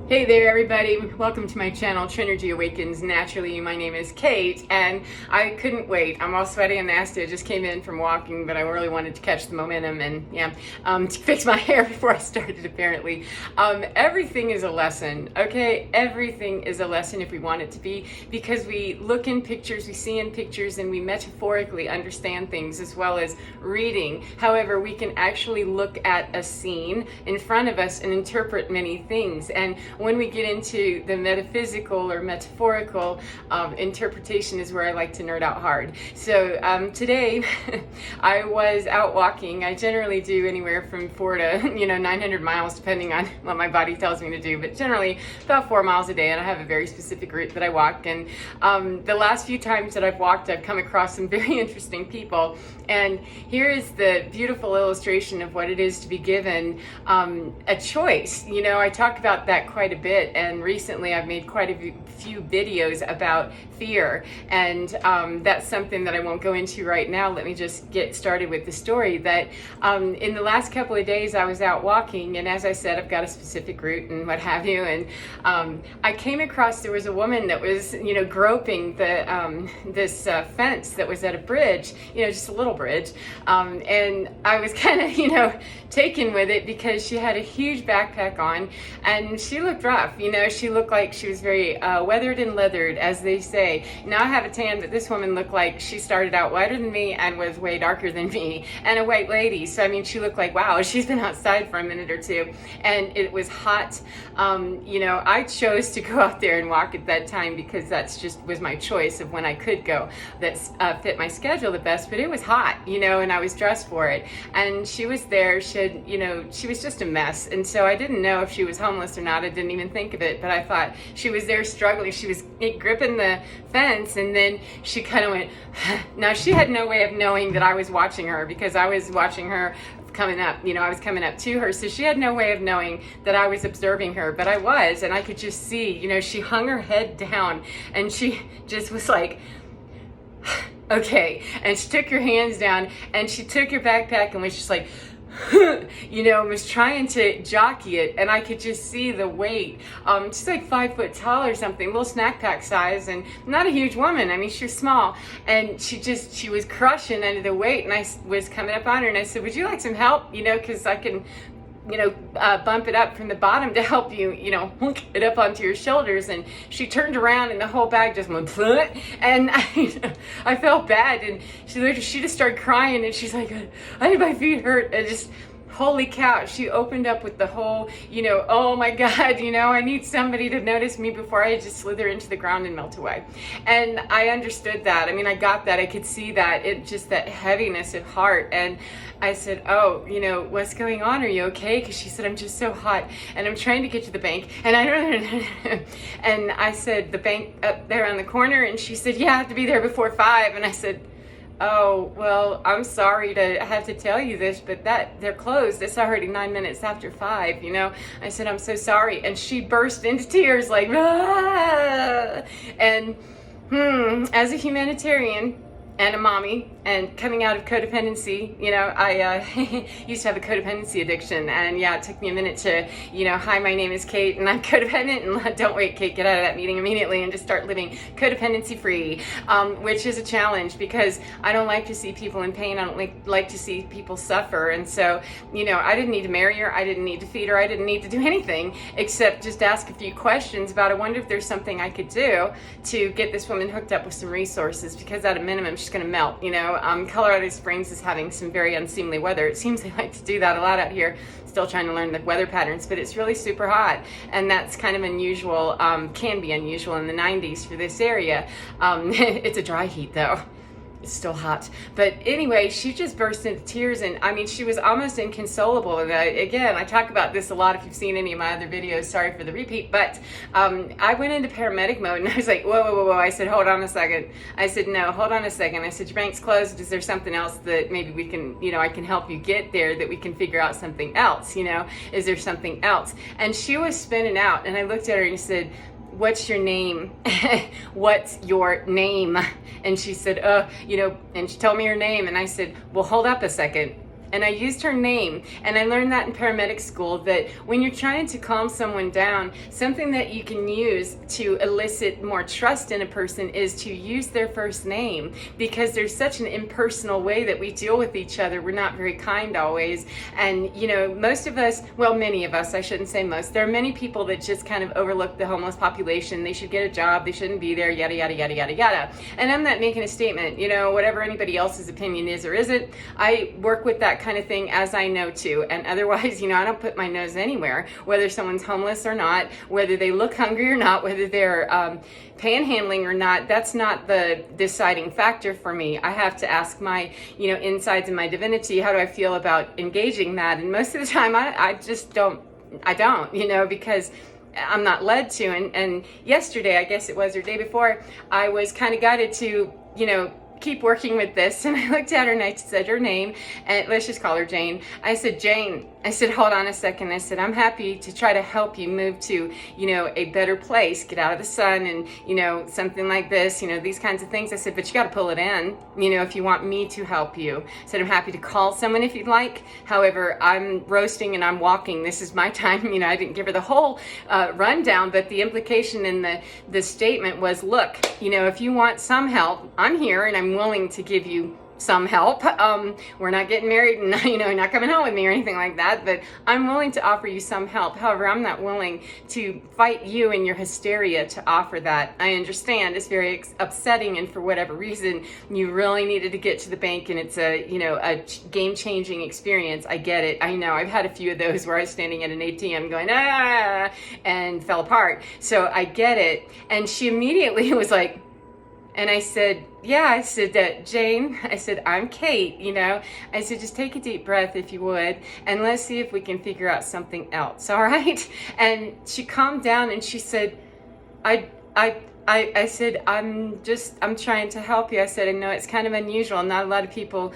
Hey there everybody, welcome to my channel, Trinergy Awakens Naturally. My name is Kate and I couldn't wait. I'm all sweaty and nasty. I just came in from walking, but I really wanted to catch the momentum and to fix my hair before I started apparently. Everything is a lesson, okay? Everything is a lesson if we want it to be, because we look in pictures, we see in pictures, and we metaphorically understand things as well as reading. However, we can actually look at a scene in front of us and interpret many things. And when we get into the metaphysical or metaphorical interpretation is where I like to nerd out hard. So today I was out walking. I generally do anywhere from 400 to 900 miles depending on what my body tells me to do, but generally about 4 miles a day, and I have a very specific route that I walk. And the last few times that I've walked, I've come across some very interesting people, and here is the beautiful illustration of what it is to be given a choice. I talk about that quite a bit, and recently I've made quite a few videos about fear, and that's something that I won't go into right now. Let me just get started with the story that in the last couple of days I was out walking, and as I said, I've got a specific route and what have you, and I came across, there was a woman that was groping the this fence that was at a bridge, just a little bridge, and I was kind of taken with it because she had a huge backpack on and she looked rough. She looked like she was very weathered and leathered, as they say. Now I have a tan, but this woman looked like she started out whiter than me and was way darker than me, and a white lady. So I mean, she looked like, wow, she's been outside for a minute or two, and it was hot. I chose to go out there and walk at that time because that's just was my choice of when I could go. That fit my schedule the best, but it was hot, and I was dressed for it. And she was there. She was just a mess, and so I didn't know if she was homeless or not. I didn't even think of it, but I thought she was there struggling. She was gripping the fence, and then she kind of went. Now she had no way of knowing that I was watching her, because I was watching her coming up. I was coming up to her, so she had no way of knowing that I was observing her, but I was, and I could just see. She hung her head down, and she just was like, okay, and she took her hands down, and she took her backpack and was just like, was trying to jockey it, and I could just see the weight. She's like 5 foot tall or something, little snack pack size, and not a huge woman. I mean, she was small, and she was crushing under the weight, and I was coming up on her, and I said, would you like some help? Because I can bump it up from the bottom to help you, hook it up onto your shoulders. And she turned around and the whole bag just went, and I felt bad, and she just started crying, and she's like, I think my feet hurt. And just, holy cow, she opened up with the whole, oh my God, I need somebody to notice me before I just slither into the ground and melt away. And I understood that. I mean, I got that. I could see that. It just, that heaviness of heart. And I said, oh, what's going on? Are you okay? Because she said, I'm just so hot, and I'm trying to get to the bank. And and I said, the bank up there on the corner? And she said, yeah, I have to be there before 5. And I said, oh, well, I'm sorry to have to tell you this, but they're closed. It's already 9 minutes after 5, I said, I'm so sorry. And she burst into tears like, ah! And as a humanitarian and a mommy, and coming out of codependency, I used to have a codependency addiction, and it took me a minute to, hi, my name is Kate, and I'm codependent, and don't wait, Kate, get out of that meeting immediately and just start living codependency free, which is a challenge because I don't like to see people in pain. I don't like to see people suffer, and so, I didn't need to marry her, I didn't need to feed her, I didn't need to do anything except just ask a few questions about, I wonder if there's something I could do to get this woman hooked up with some resources, because at a minimum, she's going to melt. Colorado Springs is having some very unseemly weather. It seems they like to do that a lot out here. Still trying to learn the weather patterns, but it's really super hot, and that's kind of unusual, can be unusual in the 90s for this area. It's a dry heat though. It's still hot. But anyway, she just burst into tears, and I mean, she was almost inconsolable. And again, I talk about this a lot if you've seen any of my other videos. Sorry for the repeat, but I went into paramedic mode, and I was like, whoa, whoa, whoa, whoa. I said, hold on a second. I said, no, hold on a second. I said, your bank's closed. Is there something else that maybe we can, I can help you get there, that we can figure out something else? Is there something else? And she was spinning out, and I looked at her and I said, what's your name? What's your name? And she said, and she told me her name, and I said, well, hold up a second. And I used her name, and I learned that in paramedic school, that when you're trying to calm someone down, something that you can use to elicit more trust in a person is to use their first name, because there's such an impersonal way that we deal with each other. We're not very kind always. And most of us, well, many of us, I shouldn't say most, there are many people that just kind of overlook the homeless population. They should get a job, they shouldn't be there, yada, yada, yada, yada, yada. And I'm not making a statement, whatever anybody else's opinion is or isn't, I work with that kind of thing as I know to. And otherwise, I don't put my nose anywhere, whether someone's homeless or not, whether they look hungry or not, whether they're panhandling or not. That's not the deciding factor for me. I have to ask my, insides and my divinity, how do I feel about engaging that? And most of the time, I just don't, because I'm not led to. And yesterday, I guess it was, or day before, I was kind of guided to, keep working with this. And I looked at her and I said her name, and let's just call her Jane. I said, Jane, I said, hold on a second. I said, I'm happy to try to help you move to, a better place, get out of the sun and, something like this, these kinds of things. I said, but you got to pull it in, if you want me to help you. I said, I'm happy to call someone if you'd like. However, I'm roasting and I'm walking. This is my time. I didn't give her the whole rundown, but the implication in the statement was, look, if you want some help, I'm here and I'm willing to give you some help. We're not getting married and not coming home with me or anything like that, but I'm willing to offer you some help. However, I'm not willing to fight you in your hysteria to offer that. I understand it's very upsetting, and for whatever reason you really needed to get to the bank, and it's a game-changing experience. I get it. I know I've had a few of those where I was standing at an ATM going and fell apart, so I get it. And she immediately was like, and I said, yeah, I said, Jane, I said, I'm Kate, I said, just take a deep breath if you would, and let's see if we can figure out something else, all right? And she calmed down and she said, I said, I'm trying to help you. I said, I know it's kind of unusual. Not a lot of people,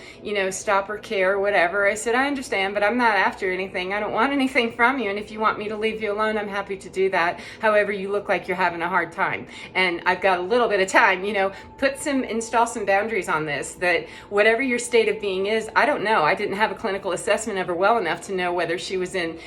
stop or care or whatever. I said, I understand, but I'm not after anything. I don't want anything from you. And if you want me to leave you alone, I'm happy to do that. However, you look like you're having a hard time. And I've got a little bit of time, install some boundaries on this, that whatever your state of being is, I don't know. I didn't have a clinical assessment of her well enough to know whether she was in,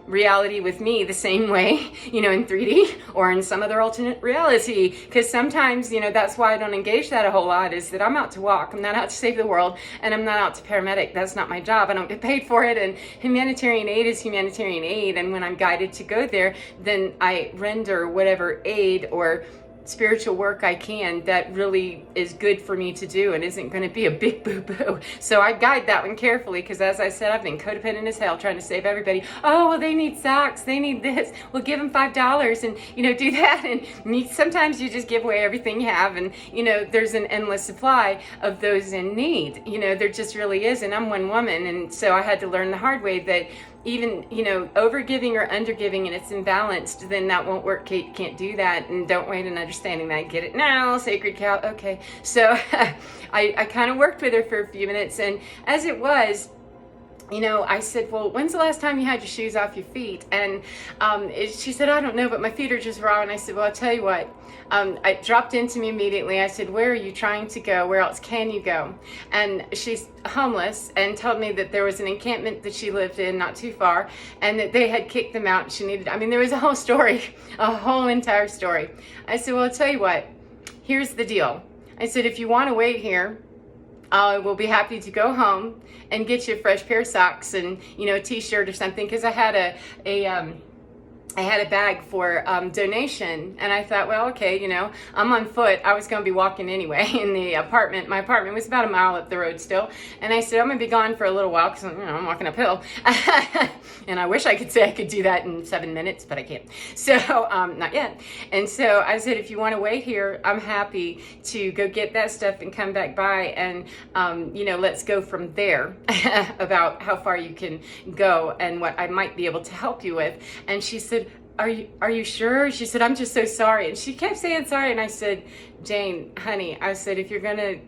reality with me the same way, in 3D or in some other alternate reality. Because sometimes, that's why I don't engage that a whole lot, is that I'm out to walk. I'm not out to save the world, and I'm not out to paramedic. That's not my job. I don't get paid for it. And humanitarian aid is humanitarian aid. And when I'm guided to go there, then I render whatever aid or spiritual work I can that really is good for me to do and isn't going to be a big boo-boo. So I guide that one carefully, because as I said, I've been codependent as hell trying to save everybody. Oh, well, they need socks, they need this, well, give them $5 and do that. And sometimes you just give away everything you have, and there's an endless supply of those in need. There just really is. And I'm one woman, and so I had to learn the hard way that even, over-giving or under-giving and it's imbalanced, then that won't work. Kate, can't do that, and don't wait in understanding that. Get it now, sacred cow. Okay. So I kind of worked with her for a few minutes, and as it was, I said, well, when's the last time you had your shoes off your feet? And she said, I don't know, but my feet are just raw. And I said, well, I'll tell you what. It dropped into me immediately. I said, where are you trying to go? Where else can you go? And she's homeless, and told me that there was an encampment that she lived in not too far, and that they had kicked them out. She needed, there was a whole story, a whole entire story. I said, well, I'll tell you what. Here's the deal. I said, if you want to wait here, I will be happy to go home and get you a fresh pair of socks and, a t-shirt or something. Because I had a bag for donation, and I thought, well, okay, I'm on foot. I was going to be walking anyway in the apartment. My apartment was about a mile up the road still. And I said, I'm going to be gone for a little while because, I'm walking uphill. And I wish I could say I could do that in 7 minutes, but I can't. So, not yet. And so I said, if you want to wait here, I'm happy to go get that stuff and come back by, and, let's go from there about how far you can go and what I might be able to help you with. And she said, are you sure? She said, I'm just so sorry. And she kept saying sorry. And I said, Jane, honey, I said, if you're going to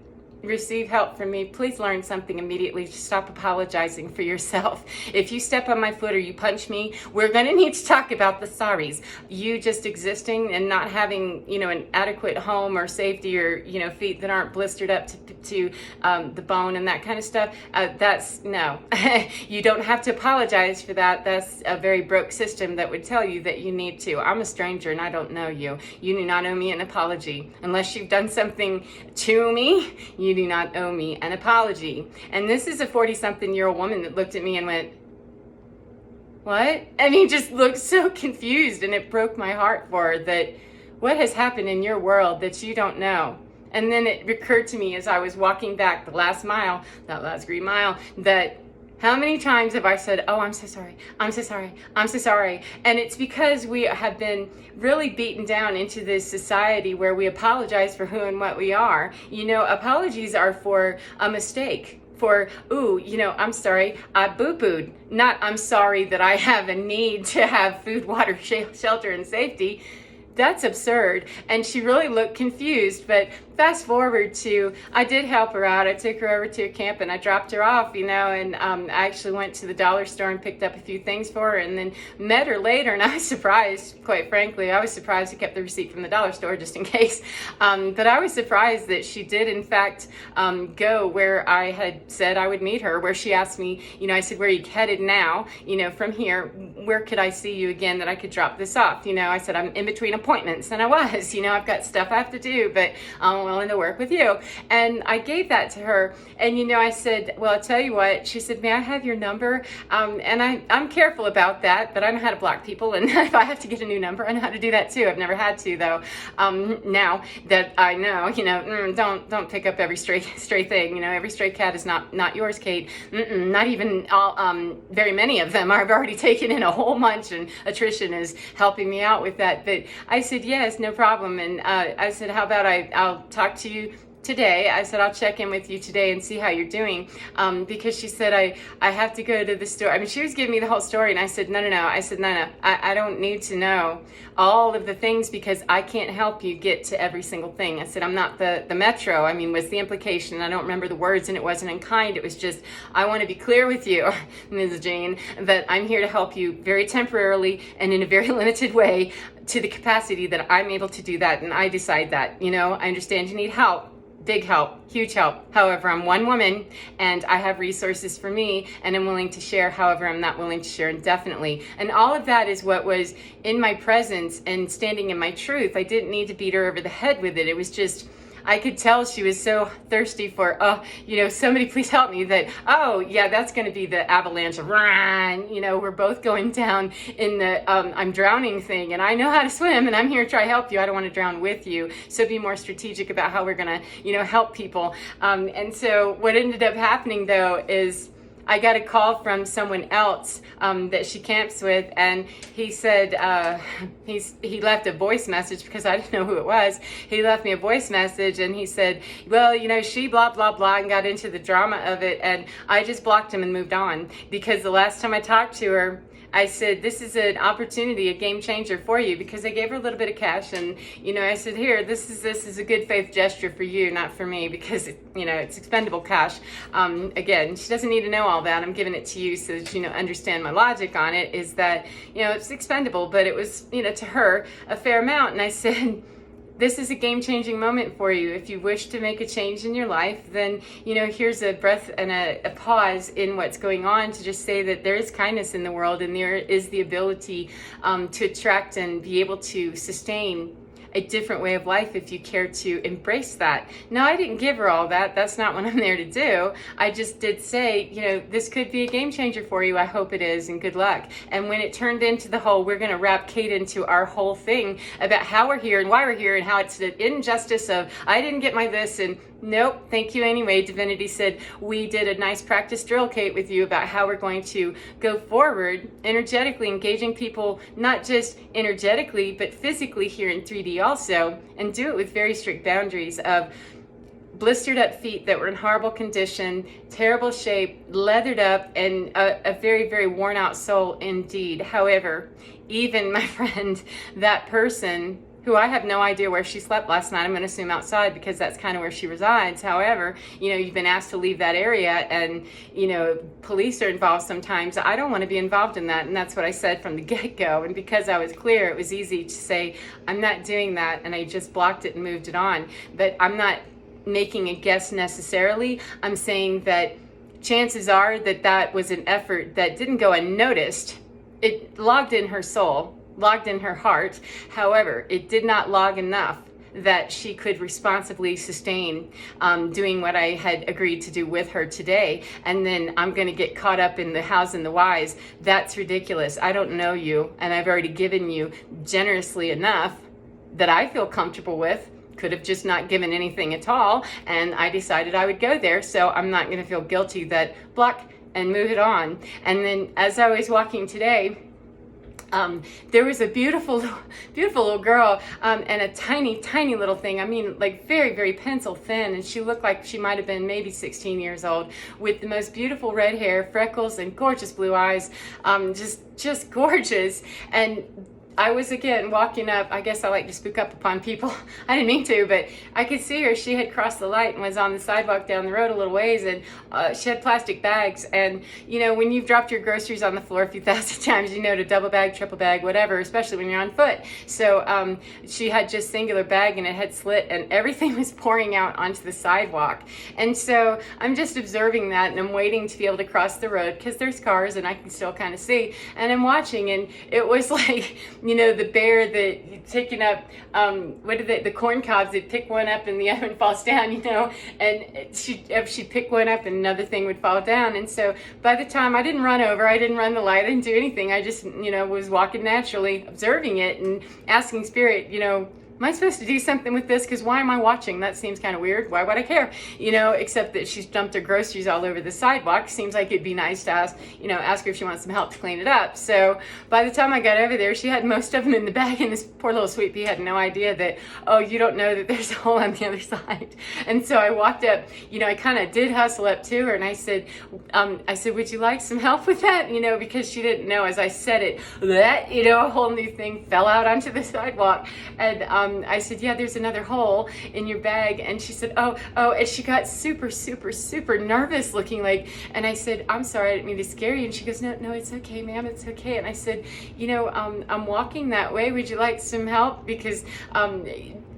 receive help from me, please learn something immediately. Stop apologizing for yourself. If you step on my foot or you punch me, we're going to need to talk about the sorries. You just existing and not having, an adequate home or safety, or, feet that aren't blistered up to the bone and that kind of stuff. That's no. You don't have to apologize for that. That's a very broke system that would tell you that you need to. I'm a stranger and I don't know you. You do not owe me an apology. Unless you've done something to me, you do not owe me an apology. And this is a 40-something-year-old woman that looked at me and went, what? I mean, just looked so confused, and it broke my heart for her that what has happened in your world that you don't know? And then it occurred to me as I was walking back the last mile, that last green mile, that how many times have I said, oh, I'm so sorry, I'm so sorry, I'm so sorry. And it's because we have been really beaten down into this society where we apologize for who and what we are. Apologies are for a mistake. For, I'm sorry, I boo-booed. Not, I'm sorry that I have a need to have food, water, shelter, and safety. That's absurd. And she really looked confused. But fast forward to, I did help her out. I took her over to a camp and I dropped her off, and I actually went to the dollar store and picked up a few things for her, and then met her later. And I was surprised, quite frankly. I was surprised I kept the receipt from the dollar store just in case. But I was surprised that she did, in fact, go where I had said I would meet her, where she asked me, I said, where are you headed now? From here, where could I see you again that I could drop this off? I said, I'm in between appointments, and I was, I've got stuff I have to do, but I'm willing to work with you. And I gave that to her, and I said, well, I'll tell you what. She said, may I have your number? And I'm careful about that, but I know how to block people, and if I have to get a new number, I know how to do that too. I've never had to, though. Now that I know, don't pick up every stray thing. Every stray cat is not yours, Kate. Not even all, very many of them. I've already taken in a whole bunch, and attrition is helping me out with that. But I said, yes, no problem. And I said, how about I'll talk to you today. I said, I'll check in with you today and see how you're doing. Because she said, I have to go to the store. I mean, she was giving me the whole story, and I said, no. I said, no. I don't need to know all of the things, because I can't help you get to every single thing. I said, I'm not the metro. I mean, was the implication. I don't remember the words, and it wasn't unkind. It was just, I want to be clear with you, Ms. Jane, that I'm here to help you very temporarily and in a very limited way, to the capacity that I'm able to do that. And I decide that, I understand you need help. Big help, huge help. However, I'm one woman and I have resources for me, and I'm willing to share. However, I'm not willing to share indefinitely. And all of that is what was in my presence and standing in my truth. I didn't need to beat her over the head with it. It was just, I could tell she was so thirsty for, somebody please help me, that, that's going to be the avalanche of run. We're both going down in the I'm drowning thing, and I know how to swim, and I'm here to try to help you. I don't want to drown with you. So be more strategic about how we're going to, help people. And so what ended up happening, though, is I got a call from someone else that she camps with, and he said he left a voice message, because I didn't know who it was. He left me a voice message, and he said, well, she blah, blah, blah, and got into the drama of it, and I just blocked him and moved on, because the last time I talked to her, I said, this is an opportunity, a game changer for you, because I gave her a little bit of cash, and I said, here, this is a good faith gesture for you, not for me, because it's expendable cash. Again, she doesn't need to know all that. I'm giving it to you so that understand my logic on it, is that it's expendable, but it was to her a fair amount. And I said, this is a game-changing moment for you. If you wish to make a change in your life, then, here's a breath and a pause in what's going on, to just say that there is kindness in the world, and there is the ability to attract and be able to sustain a different way of life if you care to embrace that. Now, I didn't give her all that. That's not what I'm there to do. I just did say, this could be a game changer for you. I hope it is, and good luck. And when it turned into the whole, we're going to wrap Kate into our whole thing about how we're here and why we're here, and how it's the injustice of, I didn't get my this, and nope, thank you anyway. Divinity said, we did a nice practice drill, Kate, with you about how we're going to go forward, energetically engaging people, not just energetically, but physically here in 3D also, and do it with very strict boundaries of blistered up feet that were in horrible condition, terrible shape, leathered up, and a very, very worn out soul indeed. However, even, my friend, that person who I have no idea where she slept last night. I'm going to assume outside because that's kind of where she resides. However, you've been asked to leave that area, and, police are involved sometimes. I don't want to be involved in that. And that's what I said from the get-go. And because I was clear, it was easy to say, I'm not doing that. And I just blocked it and moved it on. But I'm not making a guess necessarily. I'm saying that chances are that that was an effort that didn't go unnoticed. It logged in her soul, logged in her heart. However, it did not log enough that she could responsibly sustain doing what I had agreed to do with her today. And then I'm going to get caught up in the hows and the whys. That's ridiculous. I don't know you, and I've already given you generously enough that I feel comfortable with. Could have just not given anything at all, and I decided I would go there, so I'm not going to feel guilty that block and move it on. And then as I was walking today, there was a beautiful little girl, and a tiny little thing. I mean, like very, very pencil thin. And she looked like she might have been maybe 16 years old, with the most beautiful red hair, freckles, and gorgeous blue eyes. Just gorgeous. And I was again walking up. I guess I like to spook up upon people. I didn't mean to, but I could see her. She had crossed the light and was on the sidewalk down the road a little ways, and she had plastic bags. And when you've dropped your groceries on the floor a few thousand times, to double bag, triple bag, whatever, especially when you're on foot. So she had just singular bag, and it had slit, and everything was pouring out onto the sidewalk. And so I'm just observing that, and I'm waiting to be able to cross the road because there's cars and I can still kind of see. And I'm watching, and it was like, the bear that taking up, the corn cobs, they'd pick one up and the other one falls down, and she'd pick one up and another thing would fall down. And so by the time I didn't run over, I didn't run the light, I didn't do anything. I just, was walking naturally, observing it and asking Spirit, am I supposed to do something with this? Because why am I watching? That seems kind of weird. Why would I care? Except that she's dumped her groceries all over the sidewalk. Seems like it'd be nice to ask her if she wants some help to clean it up. So by the time I got over there, she had most of them in the bag, and this poor little sweet pea had no idea that, oh, you don't know that there's a hole on the other side. And so I walked up, I kind of did hustle up to her, and I said, would you like some help with that? Because she didn't know as I said it, that, a whole new thing fell out onto the sidewalk. And I said, yeah, there's another hole in your bag. And she said, oh, and she got super, super, super nervous looking like, and I said, I'm sorry, I didn't mean to scare you. And she goes, no, it's okay, ma'am, it's okay. And I said, I'm walking that way. Would you like some help? Because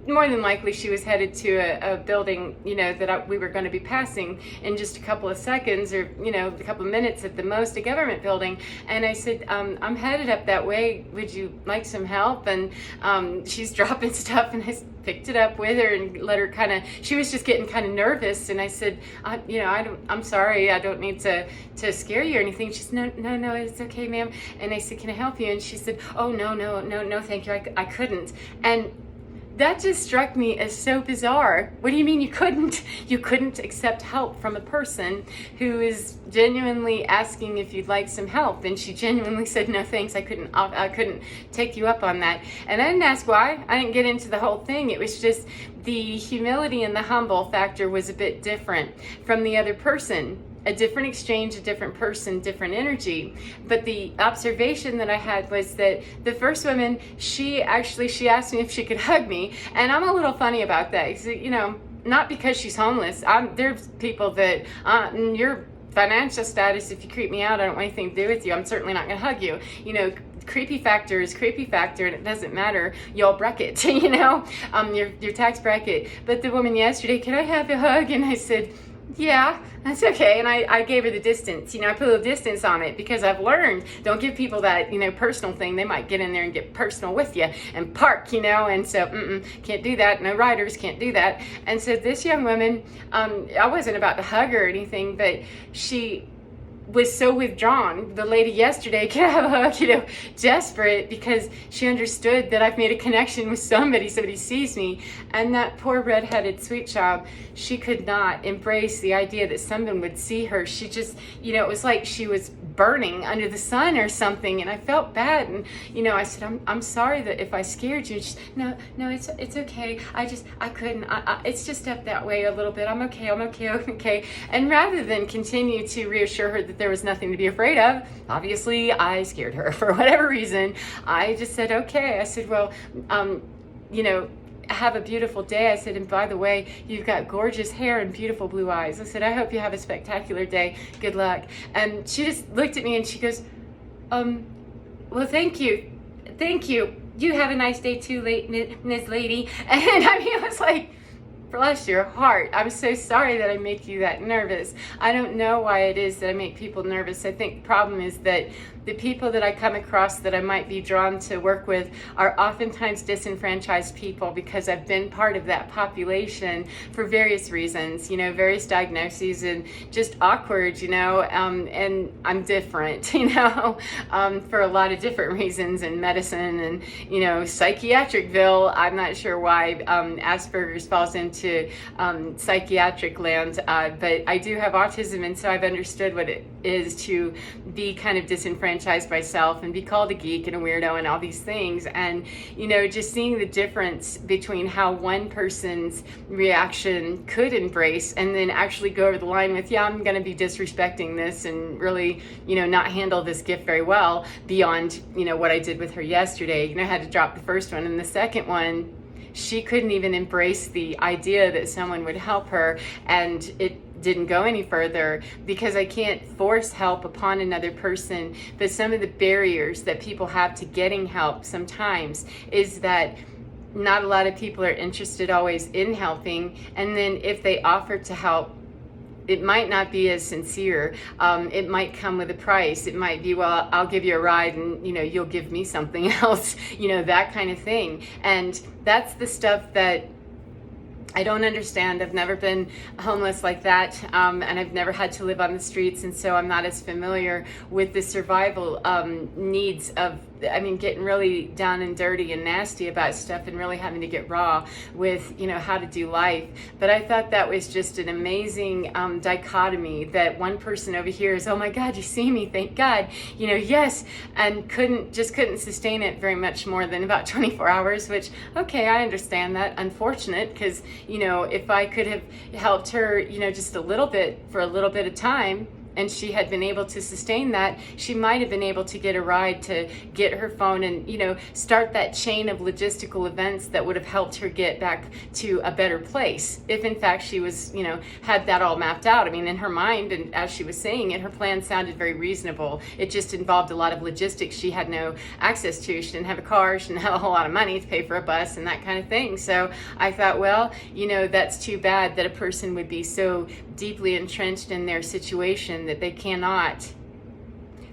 more than likely she was headed to a building, that we were going to be passing in just a couple of seconds, or, a couple of minutes at the most, a government building. And I said, I'm headed up that way. Would you like some help? And she's dropping stuff, and I picked it up with her and let her she was just getting kind of nervous. And I said, I'm sorry, I don't need to scare you or anything. She said, no, it's okay, ma'am. And I said, can I help you? And she said, oh, no, thank you. I couldn't. And that just struck me as so bizarre. What do you mean you couldn't? You couldn't accept help from a person who is genuinely asking if you'd like some help. And she genuinely said, no thanks, I couldn't take you up on that. And I didn't ask why. I didn't get into the whole thing. It was just the humility and the humble factor was a bit different from the other person. A different exchange, a different person, different energy. But the observation that I had was that the first woman, she asked me if she could hug me. And I'm a little funny about that. Not because she's homeless. There's people that, your financial status, if you creep me out, I don't want anything to do with you. I'm certainly not going to hug you. Creepy factor is creepy factor, and it doesn't matter your bracket, your tax bracket. But the woman yesterday, can I have a hug? And I said, yeah, that's okay. And I gave her the distance. I put a little distance on it because I've learned, don't give people that, personal thing. They might get in there and get personal with you and park, and so can't do that. No riders can't do that. And so this young woman, I wasn't about to hug her or anything, but she was so withdrawn. The lady yesterday, can I have a hug, desperate, because she understood that I've made a connection with somebody sees me. And that poor red-headed sweet child, she could not embrace the idea that someone would see her. She just, it was like she was burning under the sun or something, and I felt bad. And I said, I'm sorry that if I scared you. And she said, no, it's okay. I couldn't. It's just up that way a little bit. I'm okay. And rather than continue to reassure her that there was nothing to be afraid of, obviously I scared her for whatever reason. I just said, okay. I said, well, have a beautiful day. I said, and by the way, you've got gorgeous hair and beautiful blue eyes. I said, I hope you have a spectacular day. Good luck. And she just looked at me and she goes, well, thank you. Thank you. You have a nice day too, Miss Lady. And I mean, it was like, bless your heart. I'm so sorry that I make you that nervous. I don't know why it is that I make people nervous. I think the problem is that the people that I come across that I might be drawn to work with are oftentimes disenfranchised people, because I've been part of that population for various reasons, various diagnoses, and just awkward, and I'm different, for a lot of different reasons in medicine and, psychiatricville. I'm not sure why Asperger's falls into psychiatric land, but I do have autism, and so I've understood what it is to be kind of disenfranchised myself and be called a geek and a weirdo and all these things. And just seeing the difference between how one person's reaction could embrace and then actually go over the line with, yeah, I'm going to be disrespecting this and really not handle this gift very well, beyond what I did with her yesterday. I had to drop the first one, and the second one, she couldn't even embrace the idea that someone would help her, and it didn't go any further, because I can't force help upon another person. But some of the barriers that people have to getting help sometimes is that not a lot of people are interested always in helping, and then if they offer to help, it might not be as sincere. It might come with a price. It might be, well, I'll give you a ride and, you'll give me something else, that kind of thing. And that's the stuff that I don't understand. I've never been homeless like that, and I've never had to live on the streets, and so I'm not as familiar with the survival needs of, getting really down and dirty and nasty about stuff, and really having to get raw with, how to do life. But I thought that was just an amazing dichotomy, that one person over here is, oh my God, you see me, thank God, yes, and couldn't sustain it very much more than about 24 hours, which, okay, I understand that. Unfortunate, because, if I could have helped her, just a little bit for a little bit of time, and she had been able to sustain that, she might have been able to get a ride to get her phone and, start that chain of logistical events that would have helped her get back to a better place. If in fact she was, had that all mapped out. In her mind, and as she was saying it, her plan sounded very reasonable. It just involved a lot of logistics she had no access to. She didn't have a car, she didn't have a whole lot of money to pay for a bus and that kind of thing. So I thought, well, that's too bad that a person would be so deeply entrenched in their situation that they cannot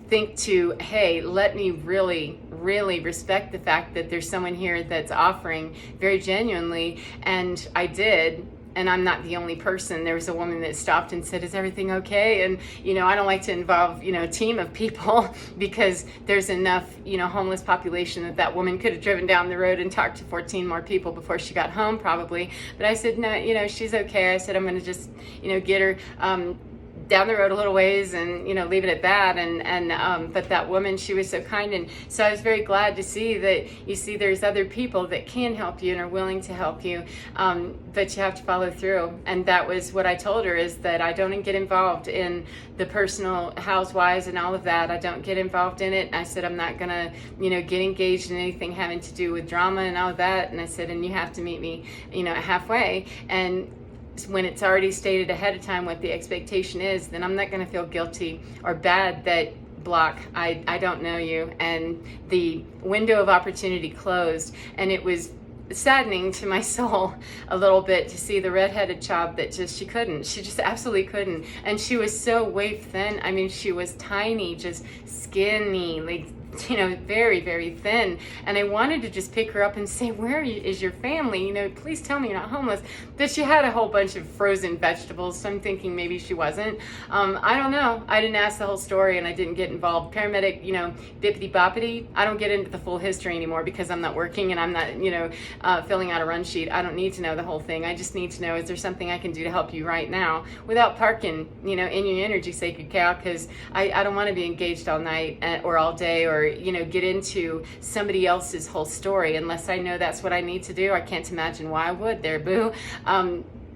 think to, hey, let me really, really respect the fact that there's someone here that's offering very genuinely. And I did. And I'm not the only person. There was a woman that stopped and said, is everything okay? And, I don't like to involve, a team of people, because there's enough, homeless population that woman could have driven down the road and talked to 14 more people before she got home, probably. But I said, no, she's okay. I said, I'm going to just, get her down the road a little ways and leave it at that. And but that woman, she was so kind, and so I was very glad to see that there's other people that can help you and are willing to help you, but you have to follow through. And that was what I told her, is that I don't get involved in the personal housewives and all of that. I don't get involved in it. I said, I'm not gonna get engaged in anything having to do with drama and all of that. And I said, and you have to meet me halfway. And when it's already stated ahead of time what the expectation is, then I'm not going to feel guilty or bad that block, I don't know you. And the window of opportunity closed, and it was saddening to my soul a little bit to see the redheaded child that she just absolutely couldn't. And she was so waif thin. She was tiny, just skinny, like very, very thin. And I wanted to just pick her up and say, where is your family? Please tell me you're not homeless. But she had a whole bunch of frozen vegetables, so I'm thinking maybe she wasn't. I don't know. I didn't ask the whole story, and I didn't get involved. Paramedic, bippity boppity. I don't get into the full history anymore, because I'm not working and I'm not, filling out a run sheet. I don't need to know the whole thing. I just need to know, is there something I can do to help you right now without parking, in your energy, sacred cow, because I don't want to be engaged all night or all day, or get into somebody else's whole story unless I know that's what I need to do. I can't imagine why I would there, boo.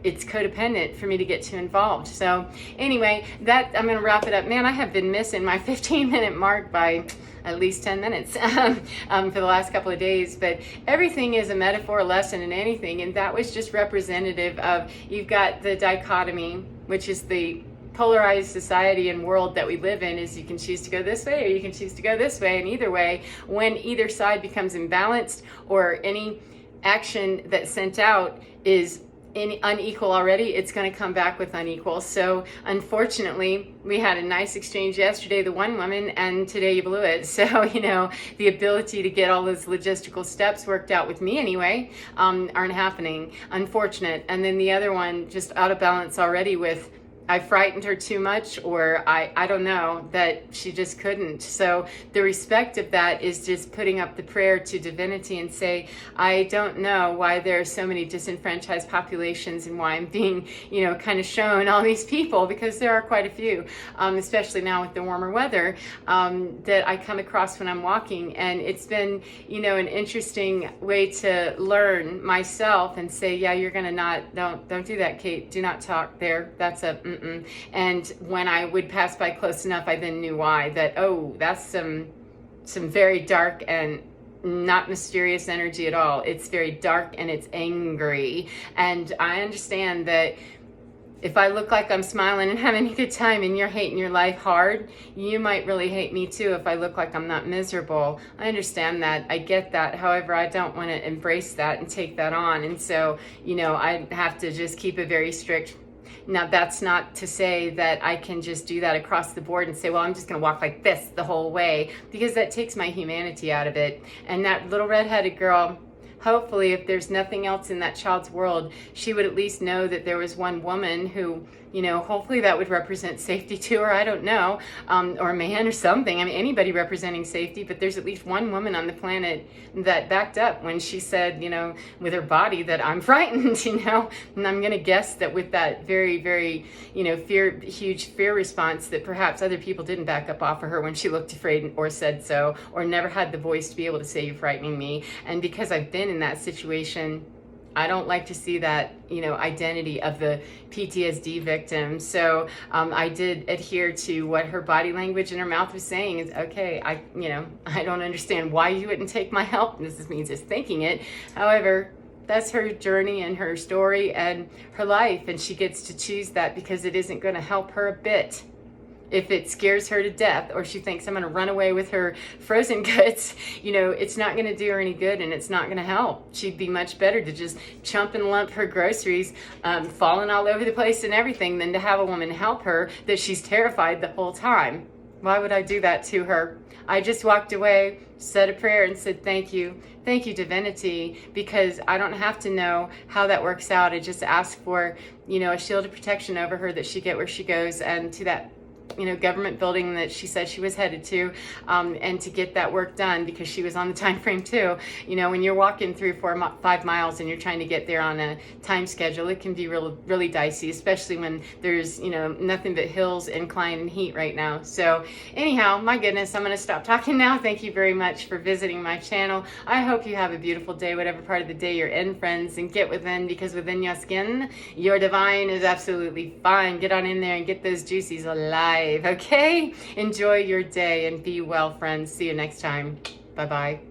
it's codependent for me to get too involved. So anyway, that I'm going to wrap it up. Man, I have been missing my 15-minute mark by at least 10 minutes for the last couple of days. But everything is a metaphor, a lesson in anything. And that was just representative of, you've got the dichotomy, which is the polarized society and world that we live in, is you can choose to go this way or you can choose to go this way. And either way, when either side becomes imbalanced or any action that's sent out is unequal already, it's going to come back with unequal. So unfortunately, we had a nice exchange yesterday, the one woman, and today you blew it. So, you know, the ability to get all those logistical steps worked out with me anyway, aren't happening. Unfortunate. And then the other one just out of balance already with, I frightened her too much, or I don't know, that she just couldn't. So the respect of that is just putting up the prayer to divinity and say, I don't know why there are so many disenfranchised populations and why I'm being, you know, kind of shown all these people, because there are quite a few, especially now with the warmer weather, that I come across when I'm walking. And it's been, you know, an interesting way to learn myself and say, yeah, you're going to don't do that, Kate. Do not talk there. That's a And when I would pass by close enough, I then knew why. That, oh, that's some very dark and not mysterious energy at all. It's very dark and it's angry. And I understand that if I look like I'm smiling and having a good time and you're hating your life hard, you might really hate me too if I look like I'm not miserable. I understand that. I get that. However, I don't want to embrace that and take that on. And so, you know, I have to just keep a very strict. Now, that's not to say that I can just do that across the board and say, well, I'm just going to walk like this the whole way, because that takes my humanity out of it. And that little redheaded girl, hopefully, if there's nothing else in that child's world, she would at least know that there was one woman who, you know, hopefully that would represent safety to her. I don't know, or a man or something. I mean, anybody representing safety, but there's at least one woman on the planet that backed up when she said, you know, with her body, that I'm frightened, you know. And I'm going to guess that with that very, very, you know, huge fear response, that perhaps other people didn't back up off of her when she looked afraid or said so, or never had the voice to be able to say, you're frightening me. And because I've been in that situation, I don't like to see that, you know, identity of the PTSD victim. So I did adhere to what her body language and her mouth was saying. Is okay, I don't understand why you wouldn't take my help. This is me just thinking it. However, that's her journey and her story and her life, and she gets to choose that, because it isn't going to help her a bit. If it scares her to death, or she thinks I'm going to run away with her frozen goods, you know, it's not going to do her any good, and it's not going to help. She'd be much better to just chump and lump her groceries, falling all over the place and everything, than to have a woman help her that she's terrified the whole time. Why would I do that to her? I just walked away, said a prayer, and said, thank you, divinity, because I don't have to know how that works out. I just ask for, you know, a shield of protection over her, that she get where she goes, and to that, you know, government building that she said she was headed to, and to get that work done, because she was on the time frame too. You know, when you're walking 3 or 5 miles and you're trying to get there on a time schedule, it can be really dicey, especially when there's, you know, nothing but hills, incline, and heat right now. So anyhow, my goodness, I'm going to stop talking now. Thank you very much for visiting my channel. I hope you have a beautiful day, whatever part of the day you're in, friends, and get within, because within your skin, your divine is absolutely fine. Get on in there and get those juicies alive. Okay? Enjoy your day and be well, friends. See you next time. Bye-bye.